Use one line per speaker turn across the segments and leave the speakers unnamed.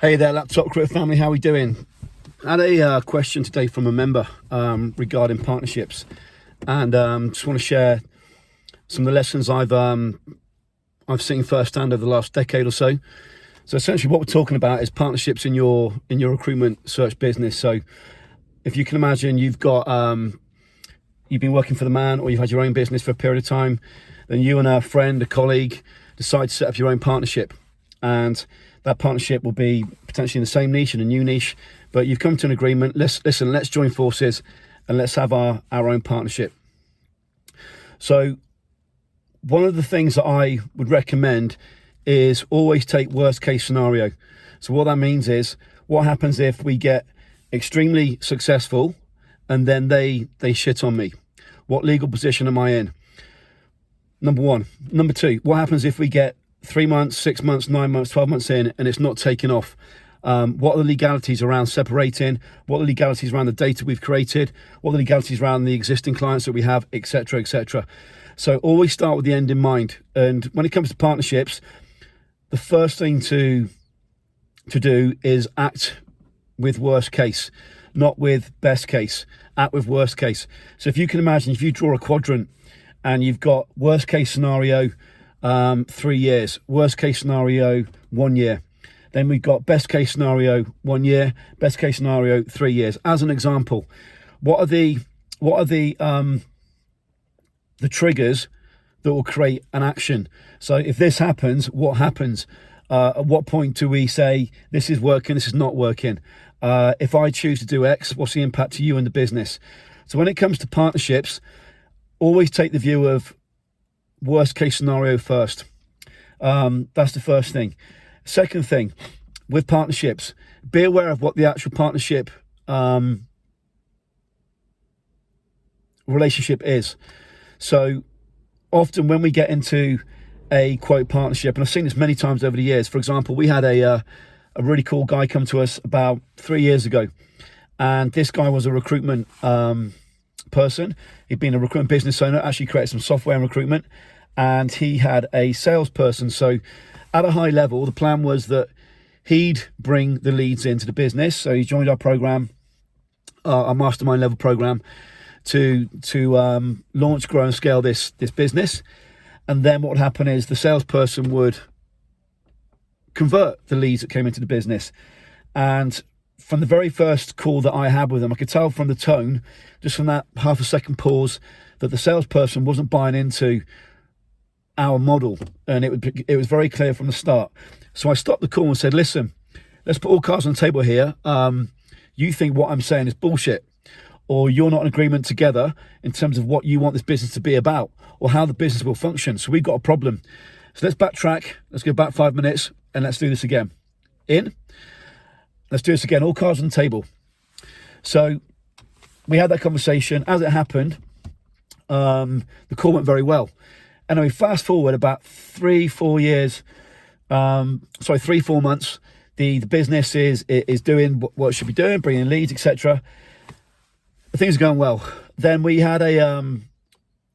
Hey there, Laptop Recruiter family, how are we doing? I had a question today from a member regarding partnerships, and just want to share some of the lessons I've seen firsthand over the last decade or so. So essentially what we're talking about is partnerships in your recruitment search business. So if you can imagine, you've got you've been working for the man, or you've had your own business for a period of time, then you and a friend, a colleague, decide to set up your own partnership, and that partnership will be potentially in the same niche, in a new niche, but you've come to an agreement. Let's join forces and let's have our own partnership. So one of the things that I would recommend is always take worst case scenario. So what that means is, what happens if we get extremely successful and then they shit on me? What legal position am I in? Number one. Number two, what happens if we get 3 months, 6 months, 9 months, 12 months in and it's not taken off? What are the legalities around separating? What are the legalities around the data we've created? What are the legalities around the existing clients that we have, etc., etc.? So always start with the end in mind. And when it comes to partnerships, the first thing to do is act with worst case, not with best case. Act with worst case. So if you can imagine, if you draw a quadrant and you've got worst case scenario 3 years, worst case scenario 1 year, then we've got best case scenario 1 year, best case scenario 3 years. As an example, what are the triggers that will create an action? So if this happens, what happens? At what point do we say this is working, this is not working? If I choose to do X, what's the impact to you and the business? So when it comes to partnerships, always take the view of worst case scenario first. That's the first thing. Second thing, with partnerships, be aware of what the actual partnership relationship is. So often when we get into a quote partnership, and I've seen this many times over the years. For example, we had a really cool guy come to us about 3 years ago, and this guy was a recruitment person. He'd been a recruitment business owner, actually created some software and recruitment, and he had a salesperson. So at a high level, the plan was that he'd bring the leads into the business. So he joined our program, our mastermind level program, to launch, grow and scale this business. And then what would happen is the salesperson would convert the leads that came into the business. And from the very first call that I had with him, I could tell from the tone, just from that half a second pause, that the salesperson wasn't buying into our model, and it was very clear from the start. So I stopped the call and said, listen, let's put all cards on the table here. You think what I'm saying is bullshit, or you're not in agreement together in terms of what you want this business to be about, or how the business will function. So we've got a problem. So let's backtrack, let's go back 5 minutes, and let's do this again. Let's do this again, all cards on the table. So we had that conversation. As it happened, the call went very well. Anyway, fast forward about 3-4 months, the business is doing what it should be doing, bringing leads, etc. Things are going well. Then we had a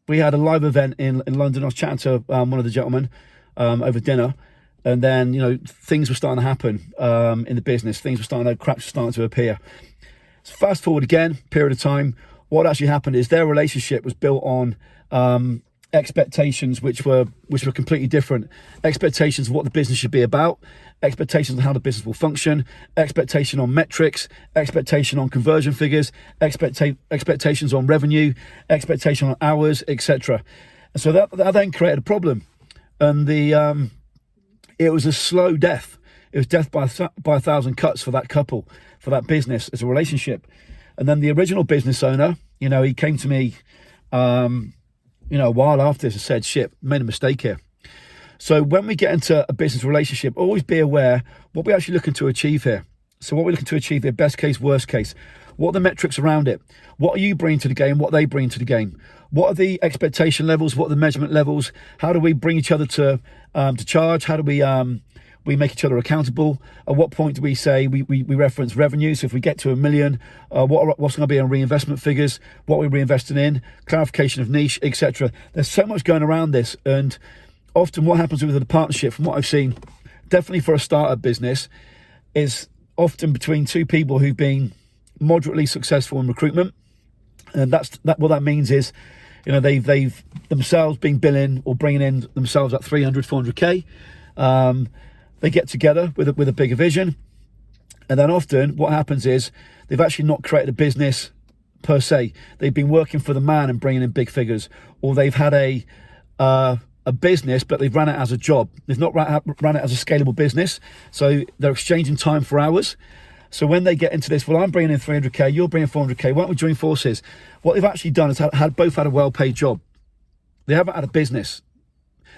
live event in London. I was chatting to one of the gentlemen over dinner, and then things were starting to happen in the business. Things were cracks were starting to appear. So fast forward again, period of time. What actually happened is their relationship was built on expectations which were completely different. Expectations of what the business should be about, expectations on how the business will function, expectation on metrics, expectation on conversion figures, expectations on revenue, expectation on hours, etc. And so that then created a problem, and it was a slow death. It was death by 1,000 cuts for that couple, for that business as a relationship. And then the original business owner, he came to me a while after this and said, shit, made a mistake here. So when we get into a business relationship, always be aware what we're actually looking to achieve here. So what we're looking to achieve here, best case, worst case. What are the metrics around it? What are you bringing to the game? What they bring to the game? What are the expectation levels? What are the measurement levels? How do we bring each other to charge? How do we make each other accountable? At what point do we say we reference revenue? So if we get to $1 million, what's going to be our reinvestment figures? What we're reinvesting in? Clarification of niche, etc. There's so much going around this, and often what happens with the partnership, from what I've seen, definitely for a startup business, is often between two people who've been moderately successful in recruitment. And what that means is, you know, they've themselves been billing or bringing in themselves at 300, 400k. They get together with a bigger vision, and then often what happens is they've actually not created a business per se. They've been working for the man and bringing in big figures, or they've had a business but they've run it as a job. They've not run it as a scalable business, so they're exchanging time for hours. So when they get into this, well, I'm bringing in 300k, you're bringing 400k, why don't we join forces? What they've actually done is both had a well-paid job. They haven't had a business.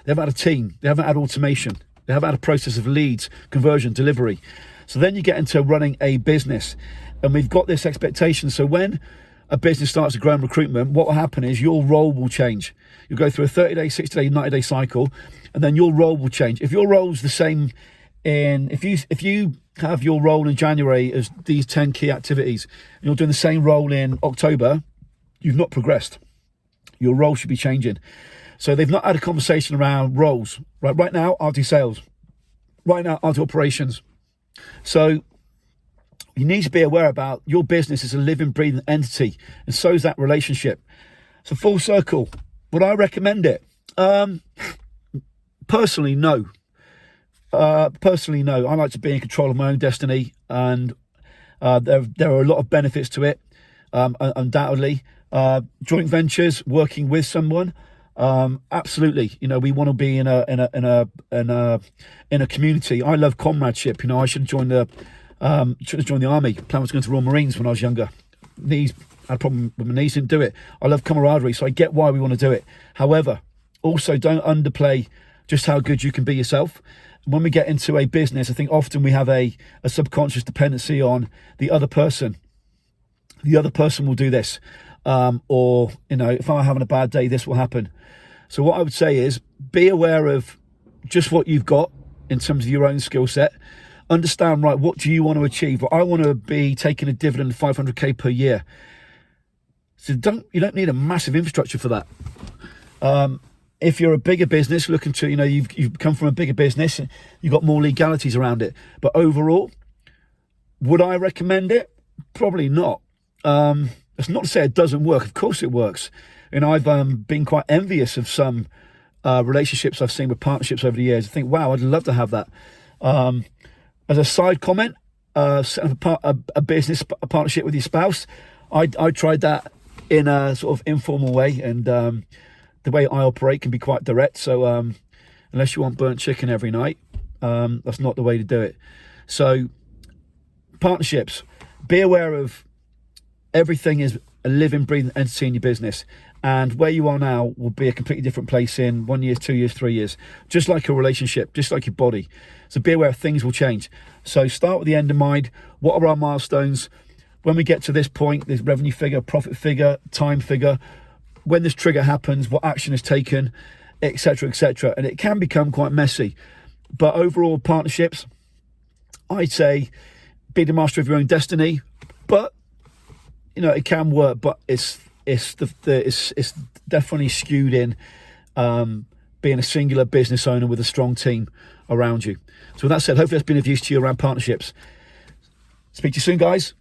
They haven't had a team. They haven't had automation. They haven't had a process of leads, conversion, delivery. So then you get into running a business, and we've got this expectation. So when a business starts to grow in recruitment, what will happen is your role will change. You'll go through a 30-day, 60-day, 90-day cycle, and then your role will change. If your role's the same if you have your role in January as these 10 key activities, and you're doing the same role in October, you've not progressed. Your role should be changing. So they've not had a conversation around roles. Right now, I'll do sales. Right now, I'll do operations. So you need to be aware about your business is a living, breathing entity, and so is that relationship. So full circle, would I recommend it? Personally, no. Personally, no. I like to be in control of my own destiny, and there are a lot of benefits to it. Undoubtedly, joint ventures, working with someone, absolutely. You know, we want to be in a community. I love comradeship. You know, I should have joined the army. Plan was going to Royal Marines when I was younger. I had a problem with my knees, didn't do it. I love camaraderie, so I get why we want to do it. However, also don't underplay just how good you can be yourself. When we get into a business, I think often we have a subconscious dependency on the other person. The other person will do this. Or, you know, if I'm having a bad day, this will happen. So what I would say is be aware of just what you've got in terms of your own skill set. Understand, right, what do you want to achieve? Well, I want to be taking a dividend of 500k per year. So you don't need a massive infrastructure for that. If you're a bigger business looking to, you know, you've come from a bigger business, you've got more legalities around it. But overall, would I recommend it? Probably not. It's not to say it doesn't work. Of course it works. You know, I've been quite envious of some relationships I've seen with partnerships over the years. I think, wow, I'd love to have that. As a side comment, setting up a business, a partnership with your spouse, I tried that in a sort of informal way, and the way I operate can be quite direct. So unless you want burnt chicken every night, that's not the way to do it. So partnerships, be aware of everything is a living, breathing entity in your business, and where you are now will be a completely different place in 1 year, 2 years, 3 years, just like a relationship, just like your body. So be aware things will change. So start with the end in mind. What are our milestones? When we get to this point, there's revenue figure, profit figure, time figure. When this trigger happens, what action is taken, etc., etc. And it can become quite messy. But overall, partnerships, I'd say be the master of your own destiny. But you know, it can work, but it's definitely skewed in being a singular business owner with a strong team around you. So with that said, hopefully that's been of use to you around partnerships. Speak to you soon, guys.